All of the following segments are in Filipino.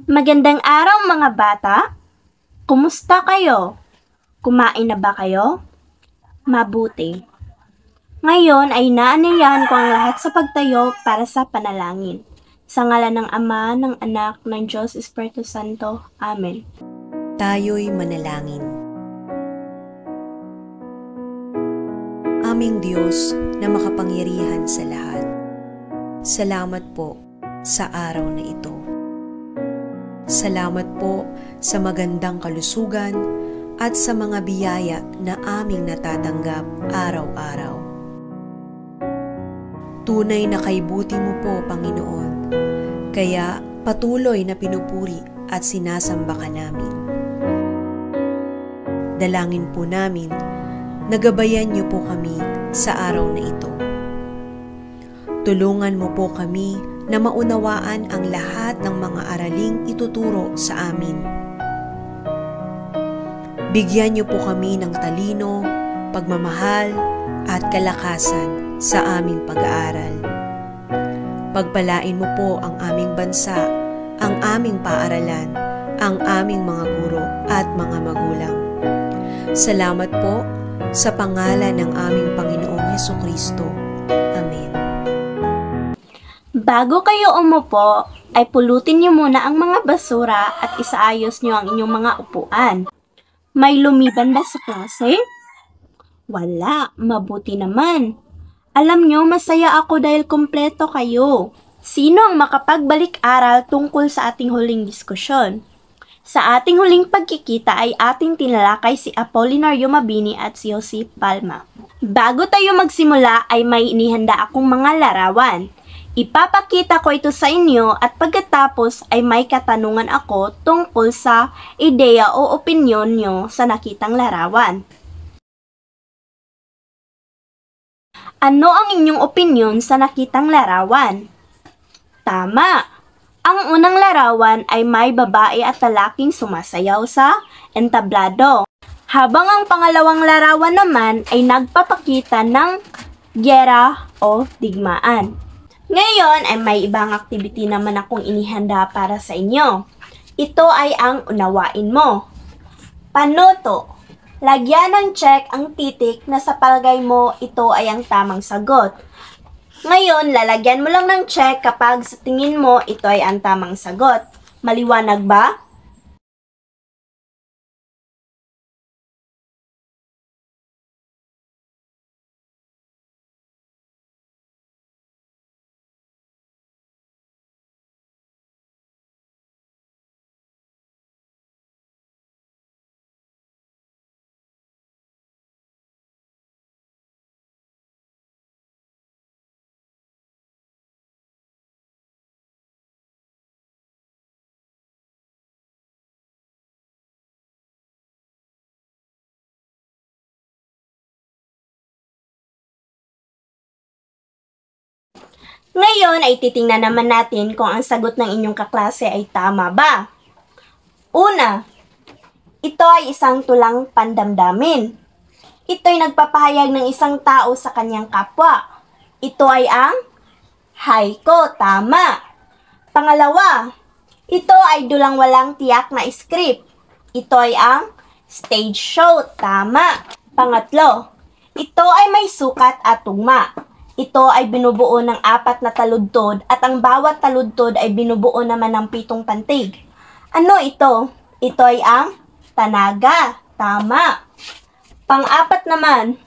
Magandang araw mga bata! Kumusta kayo? Kumain na ba kayo? Mabuti. Ngayon ay naanayahan ko ang lahat sa pagtayo para sa panalangin. Sa ngalan ng Ama, ng Anak, ng Diyos Espiritu Santo. Amen. Tayo'y manalangin. Aming Diyos na makapangyarihan sa lahat, salamat po sa araw na ito. Salamat po sa magandang kalusugan at sa mga biyaya na aming natatanggap araw-araw. Tunay na kaibuti mo po, Panginoon, kaya patuloy na pinupuri at sinasamba ka namin. Dalangin po namin, nagabayan niyo po kami sa araw na ito. Tulungan mo po kami na maunawaan ang lahat ng mga araling ituturo sa amin. Bigyan niyo po kami ng talino, pagmamahal at kalakasan sa aming pag-aaral. Pagpalain mo po ang aming bansa, ang aming paaralan, ang aming mga guro at mga magulang. Salamat po sa pangalan ng aming Panginoong Hesukristo. Amen. Bago kayo umupo, ay pulutin niyo muna ang mga basura at isaayos niyo ang inyong mga upuan. May lumiban ba sa klase? Wala, mabuti naman. Alam niyo, masaya ako dahil kumpleto kayo. Sino ang makapagbalik-aral tungkol sa ating huling diskusyon? Sa ating huling pagkikita ay ating tinalakay si Apolinario Mabini at si Jose Palma. Bago tayo magsimula ay may inihanda akong mga larawan. Ipapakita ko ito sa inyo at pagkatapos ay may katanungan ako tungkol sa ideya o opinyon nyo sa nakitang larawan. Ano ang inyong opinyon sa nakitang larawan? Tama! Ang unang larawan ay may babae at lalaking sumasayaw sa entablado. Habang ang pangalawang larawan naman ay nagpapakita ng gyera o digmaan. Ngayon ay may ibang activity naman akong inihanda para sa inyo. Ito ay ang unawain mo. Panoto. Lagyan ng check ang titik na sa palagay mo ito ay ang tamang sagot. Ngayon, lalagyan mo lang ng check kapag sa tingin mo ito ay ang tamang sagot. Maliwanag ba? Ngayon ay titingnan naman natin kung ang sagot ng inyong kaklase ay tama ba. Una, ito ay isang tulang pandamdamin. Ito ay nagpapahayag ng isang tao sa kanyang kapwa. Ito ay ang haiku, tama. Pangalawa, ito ay dulang walang tiyak na script. Ito ay ang stage show, tama. Pangatlo, ito ay may sukat at tugma. Ito ay binubuo ng 4 na taludtod at ang bawat taludtod ay binubuo naman ng 7 pantig. Ano ito? Ito ay ang tanaga. Tama. Pang-4 naman,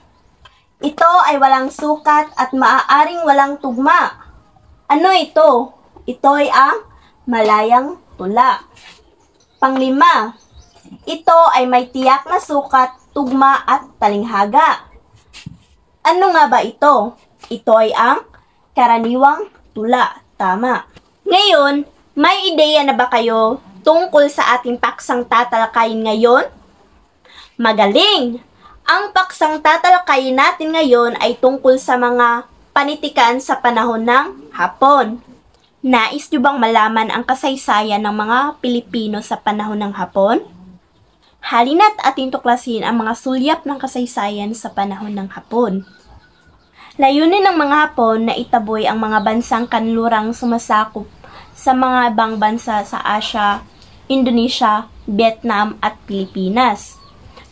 ito ay walang sukat at maaaring walang tugma. Ano ito? Ito ay ang malayang tula. Pang-5, ito ay may tiyak na sukat, tugma at talinghaga. Ano nga ba ito? Ito ay ang karaniwang tula. Tama. Ngayon, may ideya na ba kayo tungkol sa ating paksang tatalakayin ngayon? Magaling! Ang paksang tatalakayin natin ngayon ay tungkol sa mga panitikan sa panahon ng Hapon. Nais nyo bang malaman ang kasaysayan ng mga Pilipino sa panahon ng Hapon? Halina't ating tuklasin ang mga sulyap ng kasaysayan sa panahon ng Hapon. Layunin ng mga Hapon na itaboy ang mga bansang kanlurang sumasakop sa mga ibang bansa sa Asia, Indonesia, Vietnam at Pilipinas.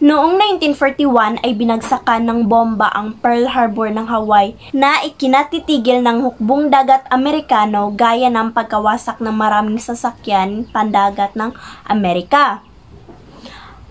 Noong 1941 ay binagsakan ng bomba ang Pearl Harbor ng Hawaii na ikinatitigil ng hukbong dagat Amerikano gaya ng pagkawasak ng maraming sasakyan pandagat ng Amerika.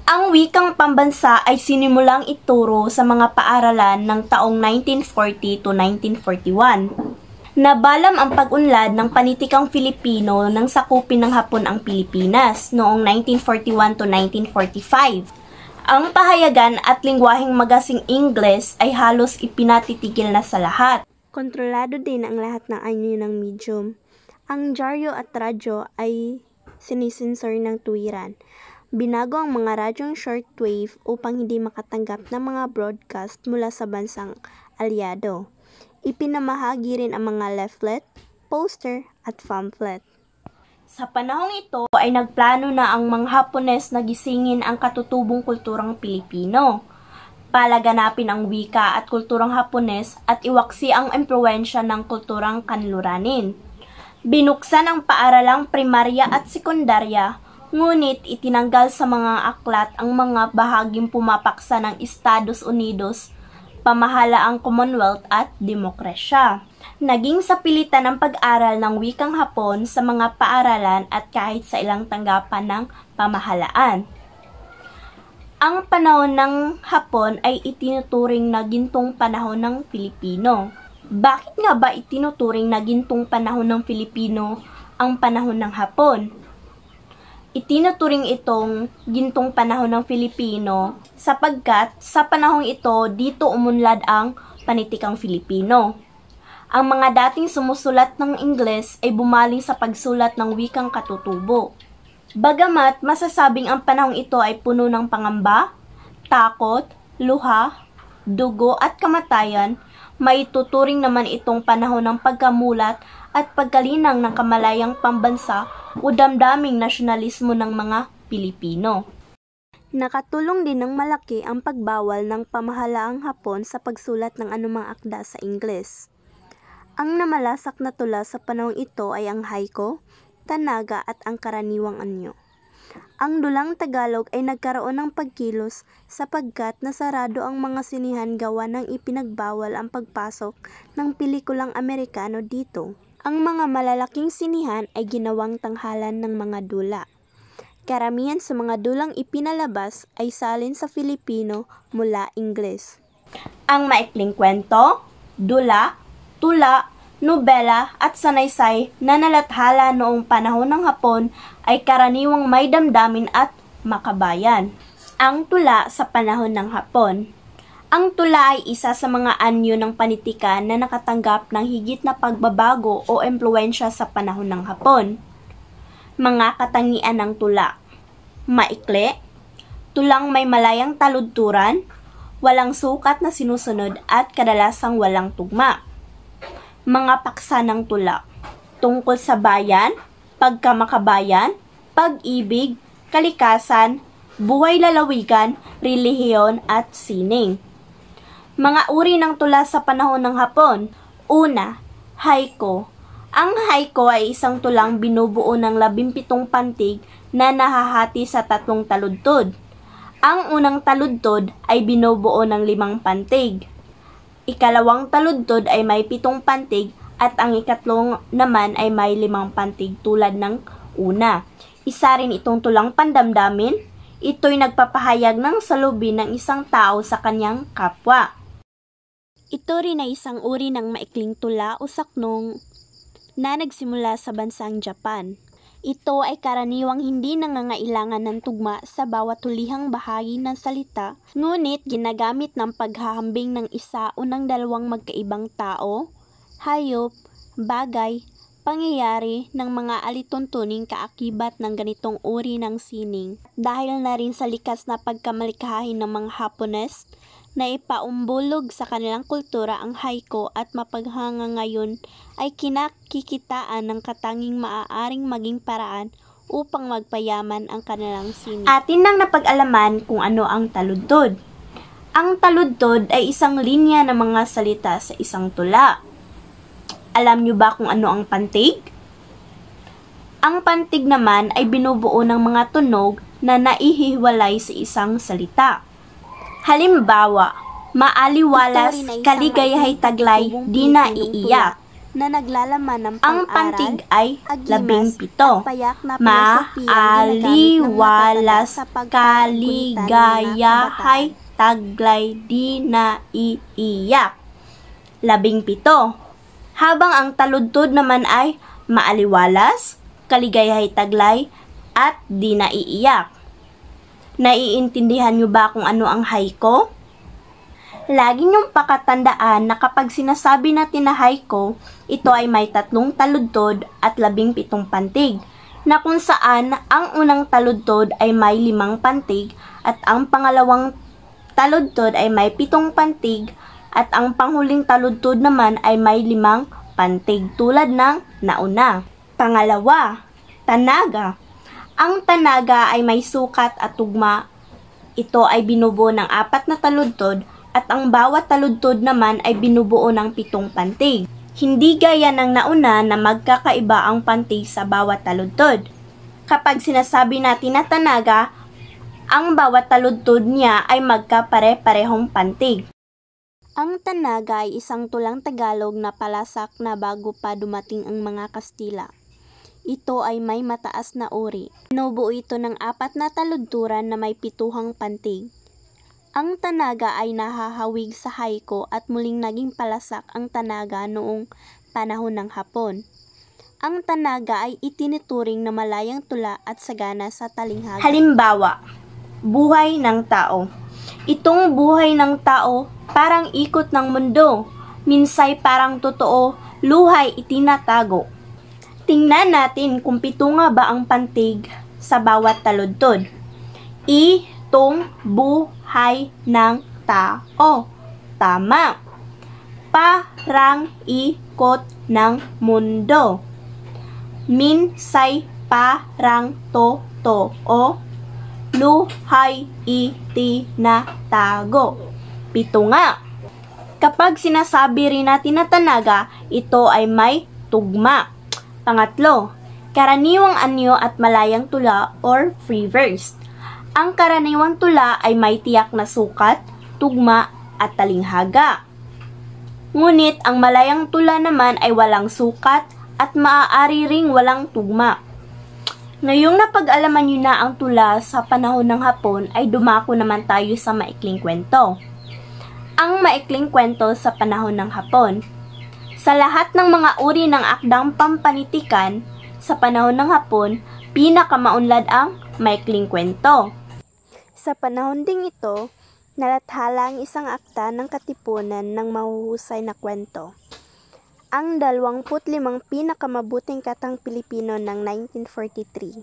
Ang wikang pambansa ay sinimulang ituro sa mga paaralan ng taong 1940 to 1941. Nabalam ang pag-unlad ng panitikang Filipino nang sakupin ng Hapon ang Pilipinas noong 1941 to 1945. Ang pahayagan at lingwaheng magasing Ingles ay halos ipinatitigil na sa lahat. Kontrolado din ang lahat ng anyo ng medium. Ang dyaryo at radyo ay sinisensor ng tuwiran. Binago ang mga radyong shortwave upang hindi makatanggap ng mga broadcast mula sa bansang alyado. Ipinamahagi rin ang mga leaflet, poster at pamphlet. Sa panahong ito ay nagplano na ang mga Hapones na gisingin ang katutubong kulturang Pilipino, palaganapin ang wika at kulturang Hapones at iwaksi ang impluwensya ng kulturang kanluranin. Binuksan ang paaralang primarya at sekundarya, ngunit itinanggal sa mga aklat ang mga bahaging pumapaksa ng Estados Unidos, pamahalaang Commonwealth at demokrasya. Naging sapilitan ang pag-aral ng wikang Hapon sa mga paaralan at kahit sa ilang tanggapan ng pamahalaan. Ang panahon ng Hapon ay itinuturing na gintong panahon ng Pilipino. Bakit nga ba itinuturing na gintong panahon ng Pilipino ang panahon ng Hapon? Itinuturing itong gintong panahon ng Filipino sapagkat sa panahong ito dito umunlad ang panitikang Filipino. Ang mga dating sumusulat ng Ingles ay bumaling sa pagsulat ng wikang katutubo. Bagamat masasabing ang panahong ito ay puno ng pangamba, takot, luha, dugo at kamatayan, may tuturing naman itong panahon ng pagkamulat at pagkalinang ng kamalayang pambansa o damdaming nasyonalismo ng mga Pilipino. Nakatulong din ng malaki ang pagbawal ng pamahalaang Hapon sa pagsulat ng anumang akda sa Ingles. Ang namalasak na tula sa panahong ito ay ang haiku, tanaga at ang karaniwang anyo. Ang dulang Tagalog ay nagkaroon ng pagkilos sapagkat nasarado ang mga sinihan gawa ng ipinagbawal ang pagpasok ng pelikulang Amerikano dito. Ang mga malalaking sinihan ay ginawang tanghalan ng mga dula. Karamihan sa mga dulang ipinalabas ay salin sa Filipino mula Ingles. Ang maikling kwento, dula, tula, nobela at sanaysay na nalathala noong panahon ng Hapon ay karaniwang may damdamin at makabayan. Ang tula sa panahon ng Hapon. Ang tula ay isa sa mga anyo ng panitikan na nakatanggap ng higit na pagbabago o impluwensya sa panahon ng Hapon. Mga katangian ng tula. Maikli, tulang may malayang taludturan, walang sukat na sinusunod at kadalasang walang tugma. Mga paksa ng tula, tungkol sa bayan, pagkamakabayan, pag-ibig, kalikasan, buhay lalawigan, relihiyon at sining. Mga uri ng tula sa panahon ng Hapon. Una, haiku. Ang haiku ay isang tulang binubuo ng 17 pantig na nahahati sa 3 taludtod. Ang unang taludtod ay binubuo ng 5 pantig. Ikalawang taludtod ay may 7 pantig at ang ikatlong naman ay may 5 pantig tulad ng una. Isa rin itong tulang pandamdamin. Ito'y nagpapahayag ng salubin ng isang tao sa kanyang kapwa. Ito rin ay isang uri ng maikling tula o saknong na nagsimula sa bansang Japan. Ito ay karaniwang hindi nangangailangan ng tugma sa bawat hulihang bahagi ng salita, ngunit ginagamit ng paghahambing ng isa o ng dalawang magkaibang tao, hayop, bagay, pangyayari ng mga alituntuning kaakibat ng ganitong uri ng sining. Dahil na rin sa likas na pagkamalikhain ng mga Hapones, na ipaumbulog sa kanilang kultura ang haiku at mapaghanga ngayon ay kinakikitaan ng katanging maaaring maging paraan upang magpayaman ang kanilang sining. Atin nang napag-alaman kung ano ang taludtod. Ang taludtod ay isang linya ng mga salita sa isang tula. Alam niyo ba kung ano ang pantig? Ang pantig naman ay binubuo ng mga tunog na naihiwalay sa isang salita. Halimbawa, maaliwalas, kaligayahay taglay, di na iiyak. Na naglalaman ng Ang pang-aral, pantig ay agimas, 17. at payak na filosofiya na ginagamit ng Maaliwalas, matatanda sa pagpapagkulitan ng mga kaligayahay, kabataan. taglay, di na iiyak. 17. Habang ang taludtod naman ay maaliwalas, kaligayahay taglay, at di na iiyak. Naiintindihan niyo ba kung ano ang haiku? Lagi niyong pakatandaan na kapag sinasabi natin na haiku, ito ay may 3 taludtod at 17 pantig, na kung saan ang unang taludtod ay may 5 pantig at ang pangalawang taludtod ay may 7 pantig at ang panghuling taludtod naman ay may 5 pantig tulad ng nauna. Pangalawa, tanaga. Ang tanaga ay may sukat at tugma. Ito ay binubuo ng 4 na taludtod at ang bawat taludtod naman ay binubuo ng 7 pantig. Hindi gaya ng nauna na magkakaiba ang pantig sa bawat taludtod. Kapag sinasabi natin na tanaga, ang bawat taludtod niya ay magkapare-parehong pantig. Ang tanaga ay isang tulang Tagalog na palasak na bago pa dumating ang mga Kastila. Ito ay may mataas na uri. Binubuo ito ng 4 na taludturan na may 7 pantig. Ang tanaga ay nahahawig sa haiku at muling naging palasak ang tanaga noong panahon ng Hapon. Ang tanaga ay itinuturing na malayang tula at sagana sa talinghaga. Halimbawa, buhay ng tao. Itong buhay ng tao parang ikot ng mundo, minsay parang totoo, luhay itinatago. Tingnan natin kung 7 nga ba ang pantig sa bawat taludtod. Itong buhay ng tao. Tama. Parang ikot ng mundo. Minsay parang totoo. Luhay itinatago. 7 nga. Kapag sinasabi rin natin na tanaga, ito ay may tugma. Pangatlo, karaniwang anyo at malayang tula or free verse. Ang karaniwang tula ay may tiyak na sukat, tugma, at talinghaga. Ngunit ang malayang tula naman ay walang sukat at maaari ring walang tugma. Ngayong napag-alaman nyo na ang tula sa panahon ng Hapon ay dumako naman tayo sa maikling kwento. Ang maikling kwento sa panahon ng Hapon. Sa lahat ng mga uri ng akdang pampanitikan sa panahon ng Hapon, pinakamaunlad ang maikling kwento. Sa panahon ding ito, nalathala ang isang akta ng katipunan ng mahuhusay na kwento. Ang 25 pinakamabuting katang Pilipino ng 1943.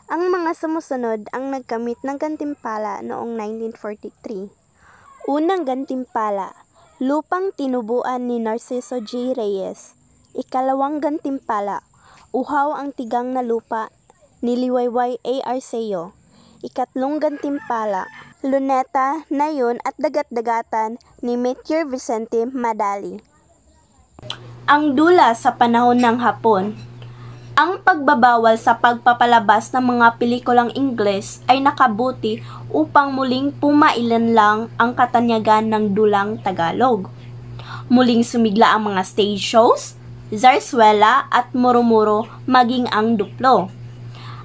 Ang mga sumusunod ang nagkamit ng gantimpala noong 1943. Unang gantimpala, Lupang Tinubuan ni Narciso G. Reyes. Ikalawang gantimpala, Uhaw ang Tigang na Lupa ni Liwayway A. Arceo. Ikatlong gantimpala, Luneta, Nayon at Dagat-Dagatan ni Melchor Vicente Madali. Ang dula sa panahon ng Hapon. Ang pagbabawal sa pagpapalabas ng mga pelikulang Ingles ay nakabuti upang muling pumailan lang ang katanyagan ng dulang Tagalog. Muling sumigla ang mga stage shows, zarzuela at muro-muro maging ang duplo.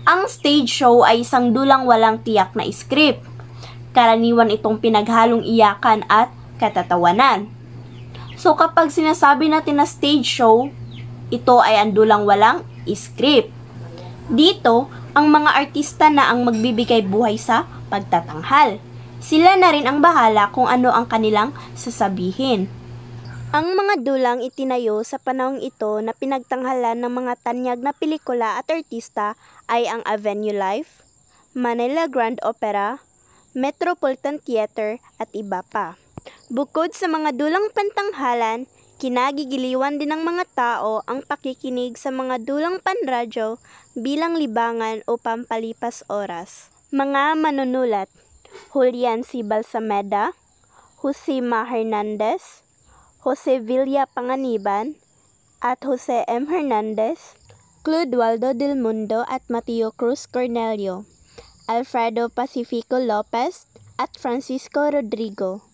Ang stage show ay isang dulang walang tiyak na script. Karaniwan itong pinaghalong iyakan at katatawanan. So kapag sinasabi natin na stage show, ito ay ang dulang walang script. Dito, ang mga artista na ang magbibigay buhay sa pagtatanghal. Sila na rin ang bahala kung ano ang kanilang sasabihin. Ang mga dulang itinayo sa panahong ito na pinagtanghalan ng mga tanyag na pelikula at artista ay ang Avenue Life, Manila Grand Opera, Metropolitan Theater at iba pa. Bukod sa mga dulang pantanghalan, kinagigiliwan din ng mga tao ang pakikinig sa mga dulang panradyo bilang libangan o pampalipas oras. Mga manunulat, Julian C. Balsameda, Jose Ma Hernandez, Jose Villa Panganiban, at Jose M. Hernandez, Clodoaldo del Mundo at Mateo Cruz Cornelio, Alfredo Pacifico Lopez at Francisco Rodrigo.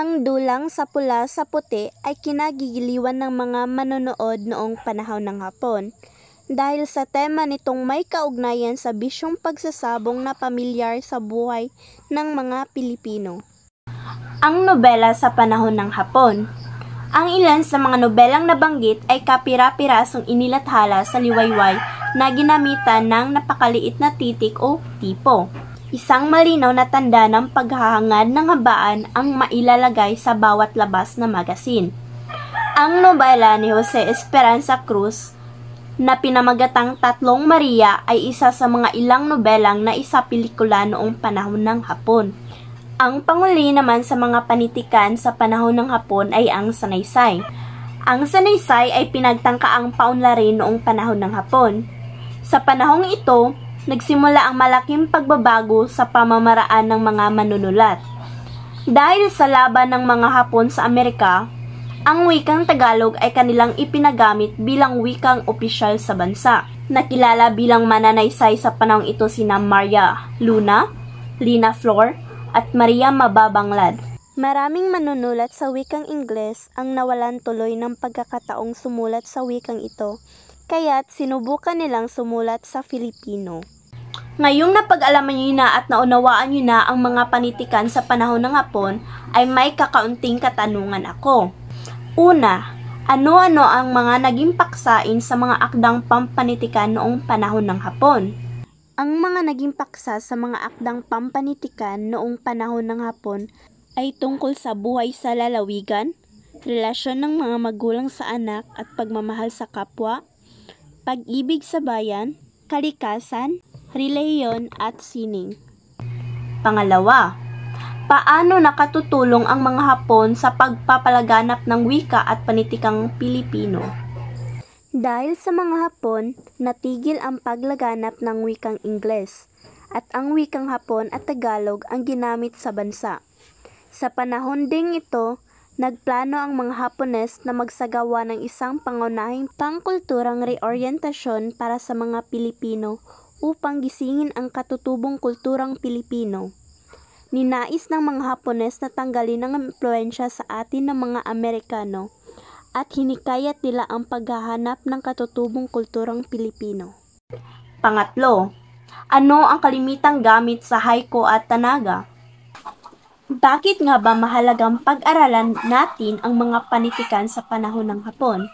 Ang dulang sa pula sa puti ay kinagigiliwan ng mga manonood noong panahon ng Hapon dahil sa tema nitong may kaugnayan sa bisyong pagsasabong na pamilyar sa buhay ng mga Pilipino. Ang nobela sa panahon ng Hapon. Ang ilan sa mga nobelang nabanggit ay kapira-pirasong inilathala sa liwayway na ginamitan ng napakaliit na titik o tipo. Isang malinaw na tanda ng paghahangad ng habaan ang mailalagay sa bawat labas na magasin. Ang nobela ni Jose Esperanza Cruz na pinamagatang Tatlong Maria ay isa sa mga ilang nobelang na isapelikula noong panahon ng Hapon. Ang panguli naman sa mga panitikan sa panahon ng Hapon ay ang sanaysay. Ang sanaysay ay pinagtangkaang paunlarin noong panahon ng Hapon. Sa panahong ito, nagsimula ang malaking pagbabago sa pamamaraan ng mga manunulat. Dahil sa laban ng mga Hapon sa Amerika, ang wikang Tagalog ay kanilang ipinagamit bilang wikang opisyal sa bansa. Nakilala bilang mananaysay sa panahong ito sina Maria Luna, Lina Flor, at Maria Mababanglad. Maraming manunulat sa wikang Ingles ang nawalan tuloy ng pagkakataong sumulat sa wikang ito, kaya't sinubukan nilang sumulat sa Filipino. Ngayong napag-alaman niyo na at naunawaan niyo na ang mga panitikan sa panahon ng Hapon, ay may kakaunting katanungan ako. Una, ano-ano ang mga naging paksain sa mga akdang pampanitikan noong panahon ng Hapon? Ang mga naging paksa sa mga akdang pampanitikan noong panahon ng Hapon ay tungkol sa buhay sa lalawigan, relasyon ng mga magulang sa anak at pagmamahal sa kapwa, pag-ibig sa bayan, kalikasan, relihiyon at sining. Pangalawa, paano nakatutulong ang mga Hapon sa pagpapalaganap ng wika at panitikang Pilipino? Dahil sa mga Hapon, natigil ang paglaganap ng wikang Ingles at ang wikang Hapon at Tagalog ang ginamit sa bansa. Sa panahon ding ito, nagplano ang mga Hapones na magsagawa ng isang pangunahing pangkulturang reorientasyon para sa mga Pilipino upang gisingin ang katutubong kulturang Pilipino. Ninais ng mga Hapones na tanggalin ang impluensya sa atin ng mga Amerikano at hinikayat nila ang paghahanap ng katutubong kulturang Pilipino. Pangatlo, ano ang kalimitang gamit sa haiku at tanaga? Bakit nga ba mahalagang pag-aralan natin ang mga panitikan sa panahon ng Hapon?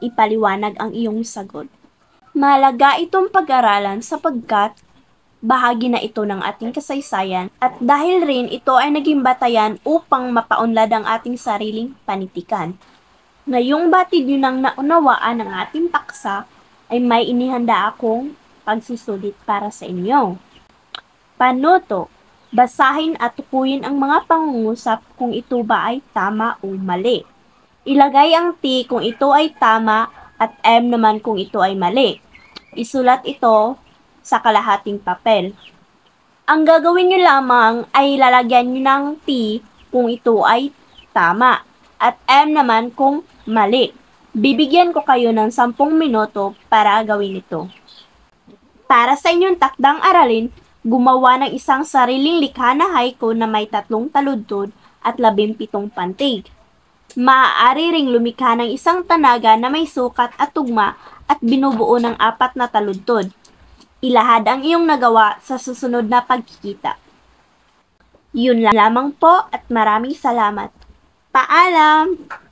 Ipaliwanag ang iyong sagot. Mahalaga itong pag-aralan sapagkat bahagi na ito ng ating kasaysayan at dahil rin ito ay naging batayan upang mapaunlad ang ating sariling panitikan. Ngayong batid nyo nang naunawaan ang ating paksa ay may inihanda akong pagsusulit para sa inyo. Panuto, basahin at tukuyin ang mga pangungusap kung ito ba ay tama o mali. Ilagay ang T kung ito ay tama at M naman kung ito ay mali. Isulat ito sa kalahating papel. Ang gagawin nyo lamang ay lalagyan nyo ng T kung ito ay tama at M naman kung mali. Bibigyan ko kayo ng 10 minuto para gawin ito. Para sa inyong takdang aralin, gumawa ng isang sariling likha na haiku na may 3 taludtod at 17 pantig. Maaari ring lumikha ng isang tanaga na may sukat at tugma at binubuo ng 4 na taludtod. Ilahad ang iyong nagawa sa susunod na pagkikita. Yun lamang po at maraming salamat. Paalam!